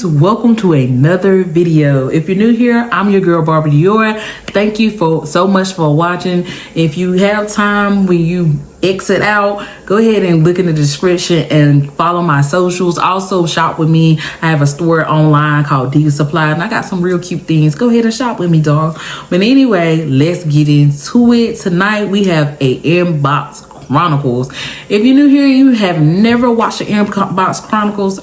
guys, welcome to another video. If you're new here, I'm your girl Barbara Dior. Thank you so much for watching. If you have time when you exit out, go ahead and look in the description and follow my socials. Also shop with me. I have a store online called Diva Supply and I got some real cute things. Go ahead and shop with me, dog. But anyway, let's get into it. Tonight we have a Inbox Chronicles. If you're new here, you have never watched the Inbox Chronicles,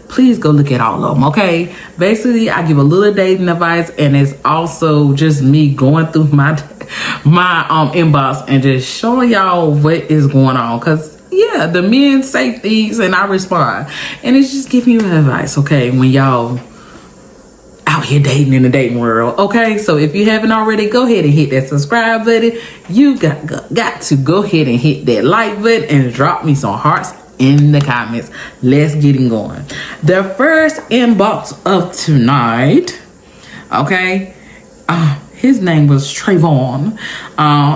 please go look at all of them, okay? Basically, I give a little dating advice, and it's also just me going through my inbox and just showing y'all what is going on. Cause yeah, the men say things and I respond, and it's just giving you advice, okay? When y'all out here dating in the dating world, okay? So if you haven't already, go ahead and hit that subscribe button. You got to go ahead and hit that like button and drop me some hearts in the comments. Let's get it going. The first inbox of tonight, okay, his name was Trayvon.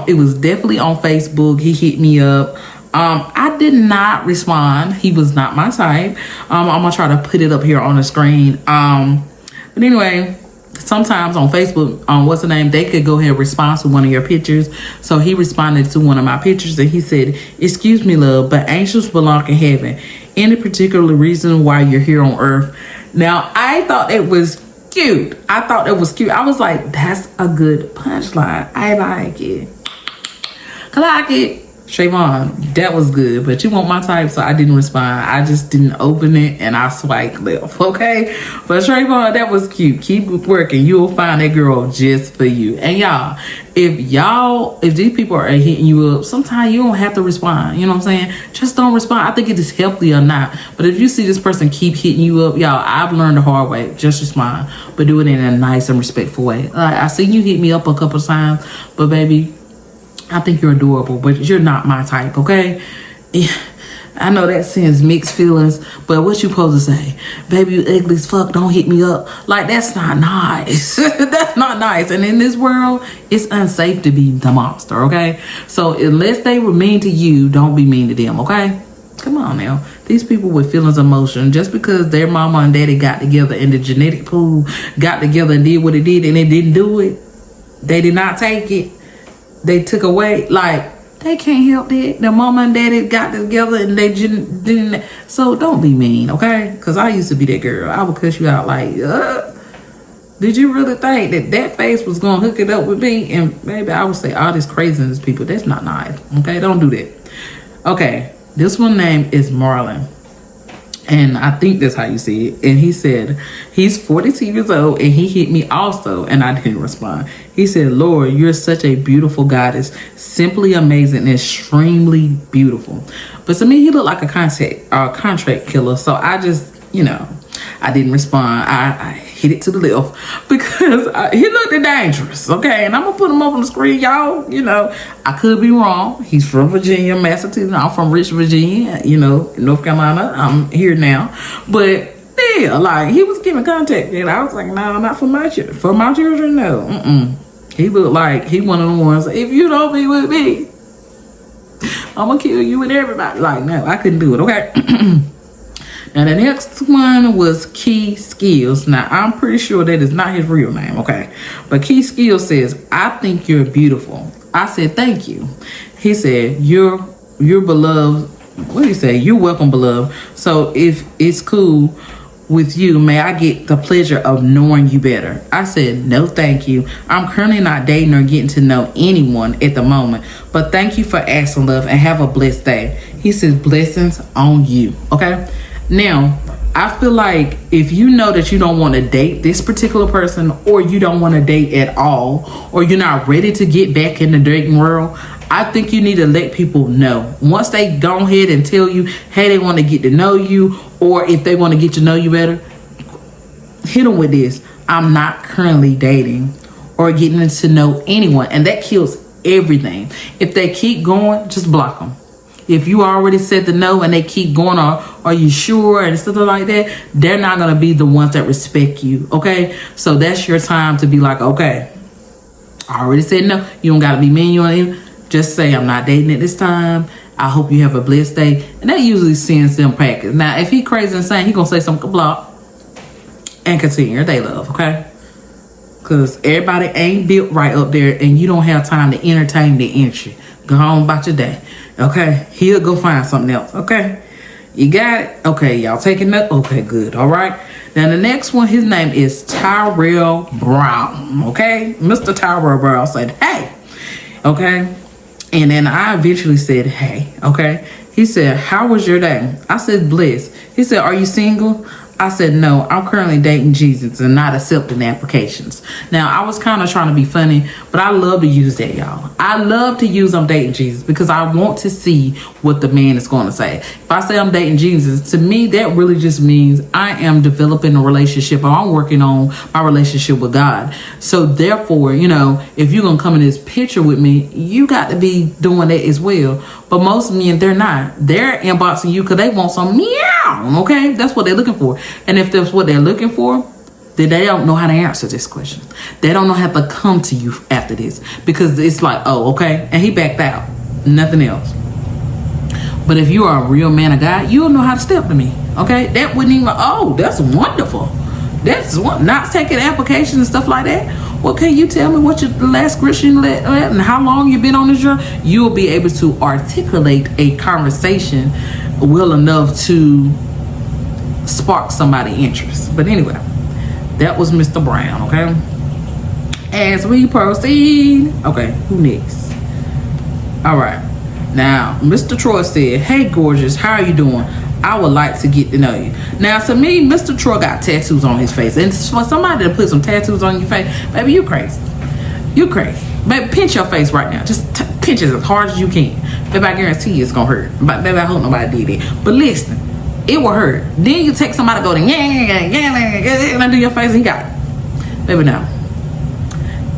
It was definitely on Facebook. He hit me up. I did not respond. He was not my type. I'm gonna try to put it up here on the screen. But anyway, sometimes on Facebook, what's the name, they could go ahead and respond to one of your pictures. So he responded to one of my pictures and he said, "Excuse me, love, but angels belong in heaven. Any particular reason why you're here on earth?" Now, I thought it was cute. I was like, that's a good punchline. I like it. Like it. Trayvon, that was good, but you weren't my type, so I didn't respond. I just didn't open it and I swiped left, okay? But Trayvon, that was cute. Keep working. You'll find that girl just for you. And y'all, if these people are hitting you up, sometimes you don't have to respond. You know what I'm saying? Just don't respond. I think it is healthy or not. But if you see this person keep hitting you up, y'all, I've learned the hard way. Just respond, but do it in a nice and respectful way. Like, I seen you hit me up a couple of times, but baby, I think you're adorable, but you're not my type, okay? Yeah, I know that sends mixed feelings, but what you supposed to say? Baby, you ugly as fuck, don't hit me up. Like, that's not nice. That's not nice. And in this world, it's unsafe to be the monster, okay? So unless they were mean to you, don't be mean to them, okay? Come on now. These people with feelings of emotion, just because their mama and daddy got together in the genetic pool, got together and did what it did, and they didn't do it, they did not take it, they took away, like, they can't help that. Their mama and daddy got together and they didn't. So don't be mean, okay? Because I used to be that girl. I would cuss you out like, did you really think that face was going to hook it up with me? And maybe I would say all this craziness, people, that's not nice, okay? Don't do that. Okay, this one name is Marlon. And I think that's how you see it. And he said, he's 42 years old and he hit me also. And I didn't respond. He said, "Lord, you're such a beautiful goddess. Simply amazing and extremely beautiful." But to me, he looked like a contract killer. So I just, I didn't respond. I hit it to the left because he looked dangerous, okay? And I'm going to put him up on the screen, y'all. I could be wrong. He's from Virginia, Massachusetts. I'm from Rich, Virginia, North Carolina. I'm here now. But yeah, like, he was giving contact. And I was like, no, not for my children. For my children, no. He looked like he one of the ones, if you don't be with me, I'm going to kill you and everybody. Like, no, I couldn't do it, okay? Now, the next one was Key Skills. Now, I'm pretty sure that is not his real name, okay? But Key Skills says, "I think you're beautiful." I said, "Thank you." He said, you're beloved. What did he say? "You're welcome, beloved. So if it's cool with you, may I get the pleasure of knowing you better?" I said, "No, thank you. I'm currently not dating or getting to know anyone at the moment. But thank you for asking, love, and have a blessed day." He says, "Blessings on you," okay? Now, I feel like if you know that you don't want to date this particular person, or you don't want to date at all, or you're not ready to get back in the dating world, I think you need to let people know. Once they go ahead and tell you, hey, they want to get to know you, or if they want to get to know you better, hit them with this: "I'm not currently dating or getting to know anyone." And that kills everything. If they keep going, just block them. If you already said the no and they keep going, or are you sure, and stuff like that, they're not going to be the ones that respect you, okay? So that's your time to be like, okay, I already said no. You don't got to be mean. You don't even just say, "I'm not dating at this time. I hope you have a blessed day." And that usually sends them packing. Now, if he crazy and insane, he going to say something, block. and continue your day, love, okay? Because everybody ain't built right up there, and you don't have time to entertain the entry. Go on about your day, okay? He'll go find something else, okay? You got it? Okay, y'all taking that? Okay, good, all right? Now, the next one, his name is Tyrell Brown, okay? Mr. Tyrell Brown said, hey, okay? And then I eventually said, hey, okay? He said, how was your day? I said, blessed. He said, are you single? I said, no, I'm currently dating Jesus and not accepting applications. Now, I was kind of trying to be funny, but I love to use that, y'all. I love to use I'm dating Jesus because I want to see what the man is going to say. If I say I'm dating Jesus, to me, that really just means I am developing a relationship, or I'm working on my relationship with God. So therefore, you know, if you're going to come in this picture with me, you got to be doing that as well. But most men, they're not. They're inboxing you because they want some meow, okay? That's what they're looking for. And if that's what they're looking for, then they don't know how to answer this question. They don't know how to come to you after this because it's like, oh, okay. And he backed out. Nothing else. But if you are a real man of God, you'll know how to step to me, okay? That wouldn't even, oh, that's wonderful. That's not taking applications and stuff like that. Well, can you tell me what your last Christian led and how long you've been on this journey? You'll be able to articulate a conversation well enough to spark somebody's interest. But anyway, that was Mr. Brown, okay? As we proceed, okay, who next? All right. Now, Mr. Troy said, hey, gorgeous, how are you doing? I would like to get to know you. Now, to me, Mr. Troy got tattoos on his face. And for somebody to put some tattoos on your face, baby, you crazy. You crazy. Baby, pinch your face right now. Just pinch it as hard as you can. Baby, I guarantee you it's going to hurt. But baby, I hope nobody did it. But listen, it will hurt. Then you take somebody to go to, and I do your face and he got it. Baby, no.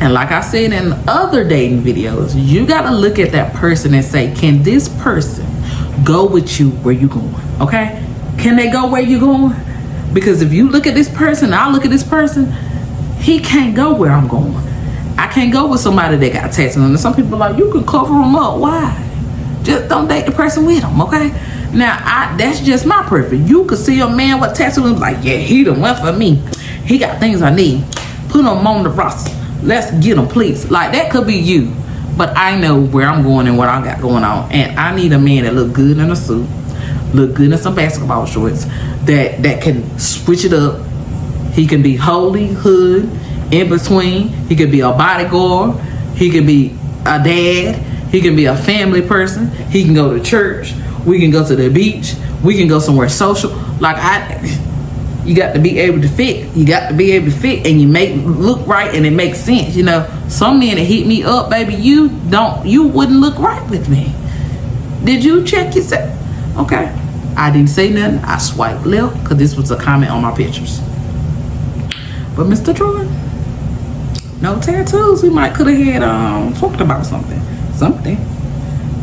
And like I said in other dating videos, you got to look at that person and say, can this person go with you where you going, okay? Can they go where you going? Because if you look at this person, I look at this person, he can't go where I'm going. I can't go with somebody that got tattoos. And some people are like, you can cover them up. Why? Just don't date the person with them, okay? Now, that's just my preference. You could see a man with tattoos and be like, yeah, he the one for me. He got things I need. Put him on the roster. Let's get him, please. Like, that could be you. But I know where I'm going and what I got going on. And I need a man that look good in a suit, look good in some basketball shorts, that can switch it up. He can be holy, hood, in between. He could be a bodyguard. He could be a dad. He can be a family person. He can go to church. We can go to the beach. We can go somewhere social. You got to be able to fit. You got to be able to fit, and you look right, and it makes sense. You know, some men that hit me up, baby, you wouldn't look right with me. Did you check yourself? Okay. I didn't say nothing. I swiped left because this was a comment on my pictures. But Mr. Troy, no tattoos. We might could have had talked about something.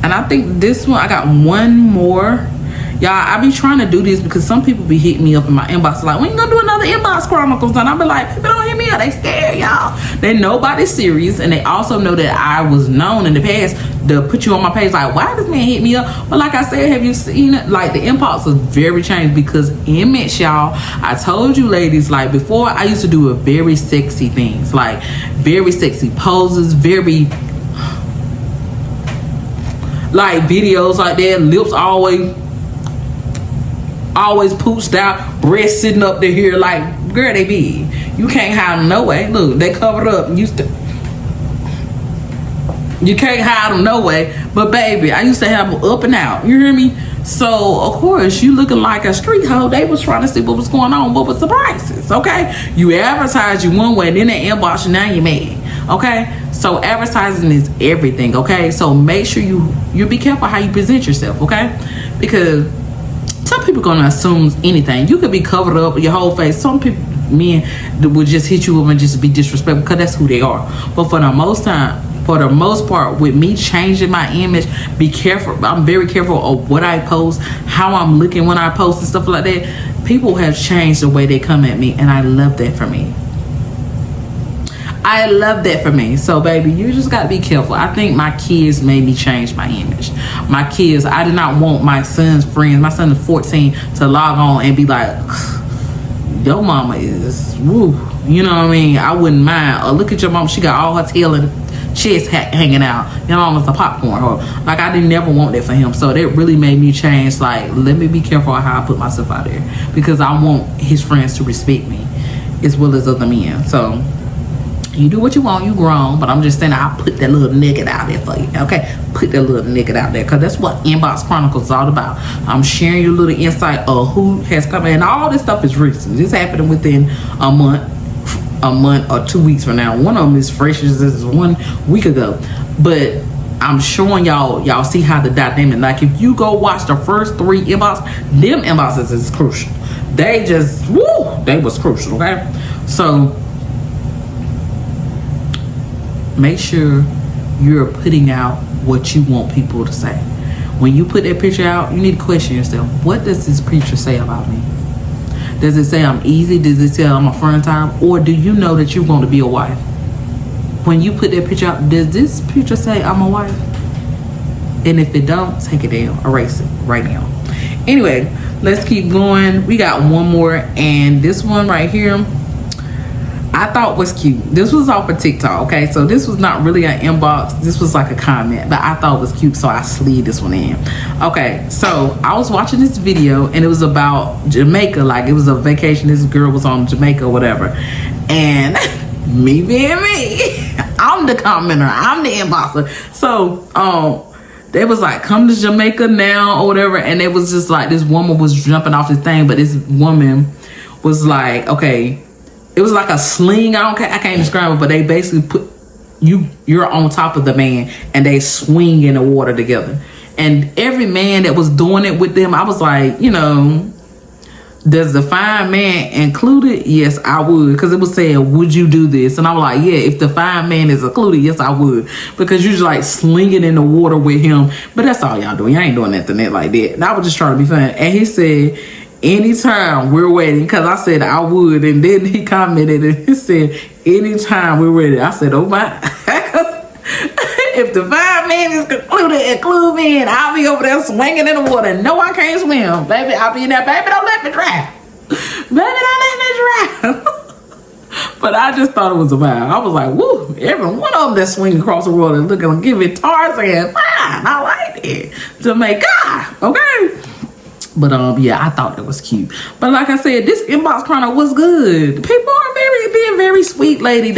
And I think this one, I got one more. Y'all, I be trying to do this because some people be hitting me up in my inbox like, when you gonna do another inbox Chronicles? And I be like, people don't hit me up, they scared, y'all. They know nobody's serious, and they also know that I was known in the past to put you on my page like, why does man hit me up? But like I said, have you seen it? Like, the inbox is very changed because image, y'all. I told you ladies, like, before I used to do very sexy things, like very sexy poses, very like videos like that, lips always pooched out, breasts sitting up there here like, girl, they big. You can't hide them no way. Look, they covered up. You can't hide them no way. But baby, I used to have them up and out. You hear me? So of course, you looking like a street hoe. They was trying to see what was going on. What was the prices? Okay, you advertise you one way, then they inbox you. Now you mad. Okay, so advertising is everything. Okay, so make sure you be careful how you present yourself. Okay, because some people gonna assume anything. You could be covered up with your whole face. Some people, men, would just hit you up and just be disrespectful because that's who they are. But for the most part, with me changing my image, be careful. I'm very careful of what I post, how I'm looking when I post and stuff like that. People have changed the way they come at me, and I love that for me. I love that for me. So baby, you just got to be careful. I think my kids made me change my image. My kids, I did not want my son's friends, my son is 14, to log on and be like, your mama is, woo, you know what I mean? I wouldn't mind. Or look at your mom, she got all her tail and chest hanging out. Your mama's a popcorn hoe. Like, I didn't never want that for him. So that really made me change. Like, let me be careful how I put myself out there, because I want his friends to respect me as well as other men. So you do what you want, you grown, but I'm just saying I'll put that little nugget out there for you, okay? Put that little nugget out there, because that's what Inbox Chronicles is all about. I'm sharing you a little insight of who has come in. All this stuff is recent. This happened within a month or 2 weeks from now. One of them is fresh as this is 1 week ago. But I'm showing y'all see how the dynamic, like if you go watch the first 3 inbox, them inboxes is crucial. They just, woo, they was crucial, okay? So make sure you're putting out what you want people to say. When you put that picture out, you need to question yourself. What does this picture say about me? Does it say I'm easy? Does it say I'm a fun time? Or do you know that you're going to be a wife? When you put that picture out, does this picture say I'm a wife? And if it don't, take it down. Erase it right now. Anyway, let's keep going. We got one more. And this one right here, I thought was cute. This was off of TikTok, okay? So this was not really an inbox. This was like a comment, but I thought it was cute, so I slid this one in. Okay, so I was watching this video, and it was about Jamaica. Like, it was a vacation. This girl was on Jamaica or whatever. And me being me, I'm the commenter. I'm the inboxer. So, they was like, come to Jamaica now or whatever. And it was just like, this woman was jumping off this thing, but this woman was like, okay, it was like a sling. I can't describe it, but they basically put you're on top of the man and they swing in the water together. And every man that was doing it with them, I was like, you know, does the fine man include it? Yes, I would. Because it was saying, would you do this? And I was like, yeah, if the fine man is included, yes, I would. Because you're just like slinging in the water with him. But that's all y'all doing. Y'all ain't doing nothing like that. And I was just trying to be fun. And he said, anytime we're waiting, because I said I would, and then he commented and he said, anytime we're ready. I said, oh my. If the fine man is include me, and I'll be over there swinging in the water. No, I can't swim, baby. I'll be in there, baby. Don't let me drown. Baby, don't let me drown. But I just thought it was a vibe. I was like, woo, every one of them that swing across the world and looking, give it Tarzan. Fine, I like it. Jamaica, okay. But yeah, I thought it was cute. But like I said, this inbox chronicle was good. People are being very sweet, lady.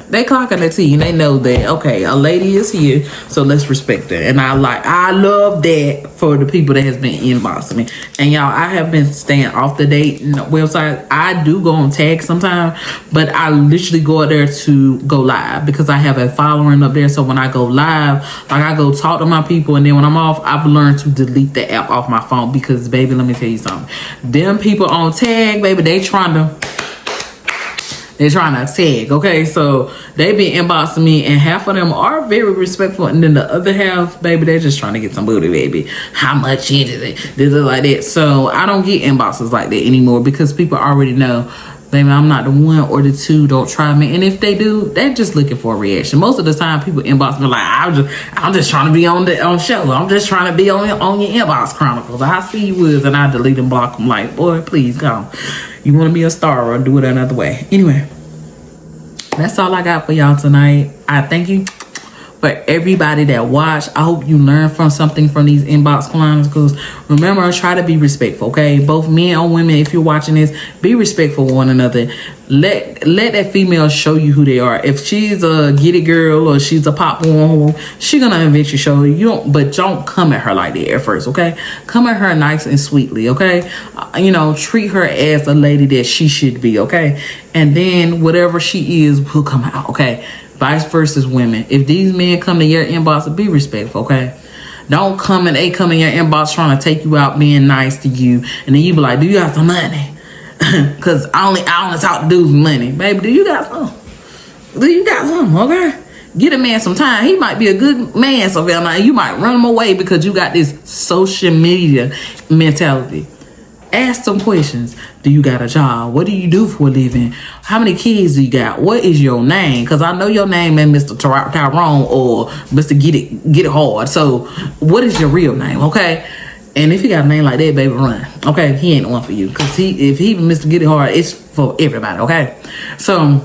They clocking the T and they know that, okay, a lady is here, so let's respect her. And I love that for the people that has been inboxing me. And y'all, I have been staying off the dating website. I do go on tag sometimes, but I literally go out there to go live because I have a following up there. So when I go live, like I go talk to my people, and then when I'm off, I've learned to delete the app off my phone because, baby, let me tell you something. Them people on tag, baby, they're trying to tag, okay? So they be inboxing me, and half of them are very respectful, and then the other half, baby, they're just trying to get some booty, baby. How much is it? This is like that. So I don't get inboxes like that anymore because people already know, baby, I'm not the one or the two. Don't try me. And if they do, they're just looking for a reaction. Most of the time, people inbox me like, I'm just trying to be on show. I'm just trying to be on your inbox chronicles. I see you was, and I delete and block them. Like, boy, please go. You want to be a star or do it another way. Anyway, that's all I got for y'all tonight. I thank you for everybody that watched. I hope you learned from something from these inbox chronicles. Remember, try to be respectful, okay? Both men or women, if you're watching this, be respectful of one another. Let that female show you who they are. If she's a get it girl or she's a pop one, she's gonna eventually show you. But don't come at her like that at first, okay? Come at her nice and sweetly, okay? Treat her as a lady that she should be, okay? And then whatever she is will come out, okay? Vice versa, women. If these men come to your inbox, be respectful, okay? Don't come in your inbox trying to take you out being nice to you, and then you be like, do you got some money? Because I only talk to dudes with money. Baby, do you got some? Do you got some, okay? Get a man some time. He might be a good man, so you might run him away because you got this social media mentality. Ask some questions. Do you got a job? What do you do for a living? How many kids do you got? What is your name? Because I know your name ain't Mr. Tyrone or Mr. Get It Hard. So what is your real name, okay? And if you got a name like that, baby, run. Okay, he ain't the one for you. Cause if he Mr. Get It Hard, it's for everybody. Okay, so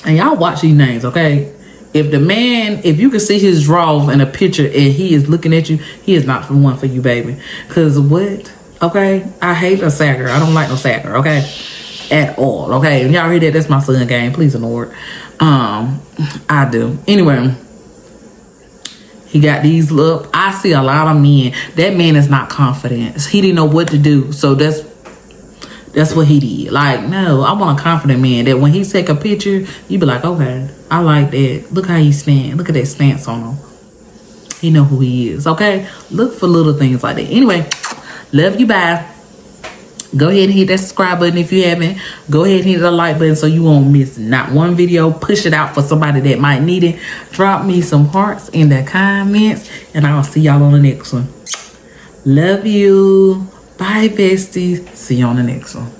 and y'all watch these names. Okay, if the man, if you can see his drawers in a picture and he is looking at you, he is not the one for you, baby. Cause what? Okay, I hate a sacker. I don't like no sacker. Okay, at all. Okay, and y'all hear that? That's my son game. Please ignore it. I do. Anyway. He got these look. I see a lot of men. That man is not confident. He didn't know what to do. So that's what he did. Like, no, I want a confident man that when he take a picture, you be like, okay, I like that. Look how he stand. Look at that stance on him. He know who he is. Okay, look for little things like that. Anyway, love you. Bye. Go ahead and hit that subscribe button if you haven't. Go ahead and hit the like button so you won't miss not one video. Push it out for somebody that might need it. Drop me some hearts in the comments. And I'll see y'all on the next one. Love you. Bye, besties. See you on the next one.